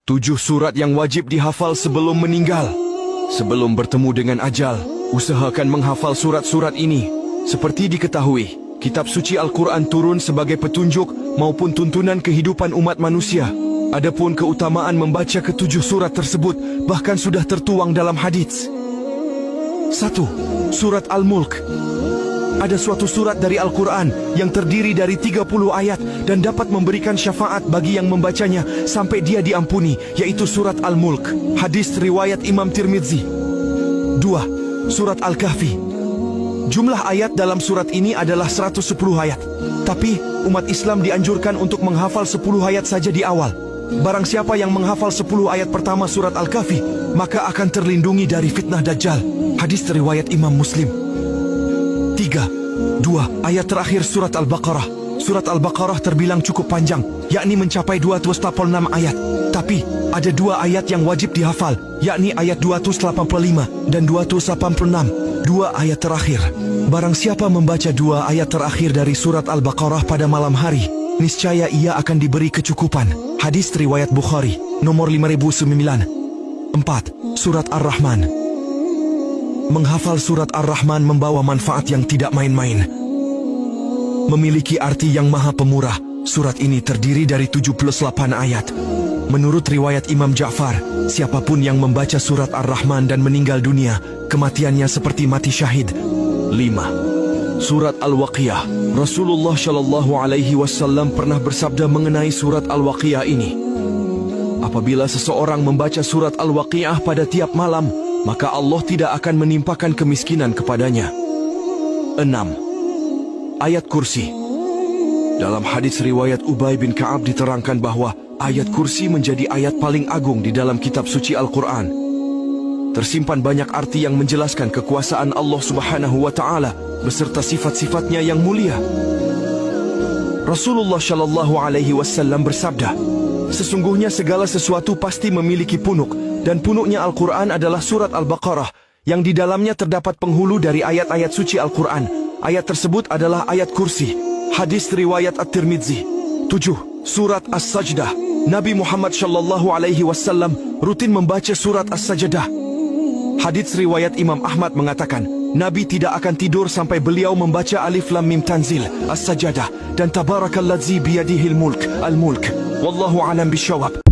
7 surat yang wajib dihafal sebelum meninggal. Sebelum bertemu dengan ajal, usahakan menghafal surat-surat ini. Seperti diketahui, kitab suci Al-Quran turun sebagai petunjuk maupun tuntunan kehidupan umat manusia. Adapun keutamaan membaca ke-7 surat tersebut bahkan sudah tertuang dalam hadits. 1. Surat Al-Mulk. Ada suatu surat dari Al-Quran yang terdiri dari 30 ayat dan dapat memberikan syafaat bagi yang membacanya sampai dia diampuni, yaitu surat Al-Mulk. Hadis riwayat Imam Tirmidzi. 2. Surat Al-Kahfi. Jumlah ayat dalam surat ini adalah 110 ayat. Tapi umat Islam dianjurkan untuk menghafal 10 ayat saja di awal. Barang siapa yang menghafal 10 ayat pertama surat Al-Kahfi, maka akan terlindungi dari fitnah Dajjal. Hadis riwayat Imam Muslim. 3. 2 ayat terakhir surat Al-Baqarah. Surat Al-Baqarah terbilang cukup panjang, yakni mencapai 286 ayat. Tapi ada 2 ayat yang wajib dihafal, yakni ayat 285 dan 286. 2 ayat terakhir. Barang siapa membaca 2 ayat terakhir dari surat Al-Baqarah pada malam hari, niscaya ia akan diberi kecukupan. Hadis riwayat Bukhari, nomor 5009. 4. Surat Ar-Rahman. Menghafal surat Ar-Rahman membawa manfaat yang tidak main-main. Memiliki arti yang maha pemurah. Surat ini terdiri dari 78 ayat. Menurut riwayat Imam Ja'far, siapapun yang membaca surat Ar-Rahman dan meninggal dunia, kematiannya seperti mati syahid. 5. Surat Al-Waqiah. Rasulullah Shallallahu Alaihi Wasallam pernah bersabda mengenai surat Al-Waqiah ini. Apabila seseorang membaca surat Al-Waqiah pada tiap malam, maka Allah tidak akan menimpakan kemiskinan kepadanya. 6. Ayat kursi. Dalam hadis riwayat Ubay bin Ka'ab diterangkan bahwa ayat kursi menjadi ayat paling agung di dalam kitab suci Al-Quran. Tersimpan banyak arti yang menjelaskan kekuasaan Allah Subhanahu wa Ta'ala beserta sifat-sifatnya yang mulia. Rasulullah Shallallahu Alaihi Wasallam bersabda, sesungguhnya segala sesuatu pasti memiliki punuk, dan punuknya Al-Quran adalah surat Al-Baqarah, yang di dalamnya terdapat penghulu dari ayat-ayat suci Al-Quran. Ayat tersebut adalah ayat kursi. Hadis riwayat At-Tirmidzi. 7. Surat As-Sajdah. Nabi Muhammad Shallallahu Alaihi Wasallam rutin membaca surat As-Sajdah. Hadis riwayat Imam Ahmad mengatakan, Nabi tidak akan tidur sampai beliau membaca Alif Lam Mim Tanzil, As-Sajdah, dan Tabarakalladzi biyadihil mulk, Al-Mulk. Wallahu alam bisyawab.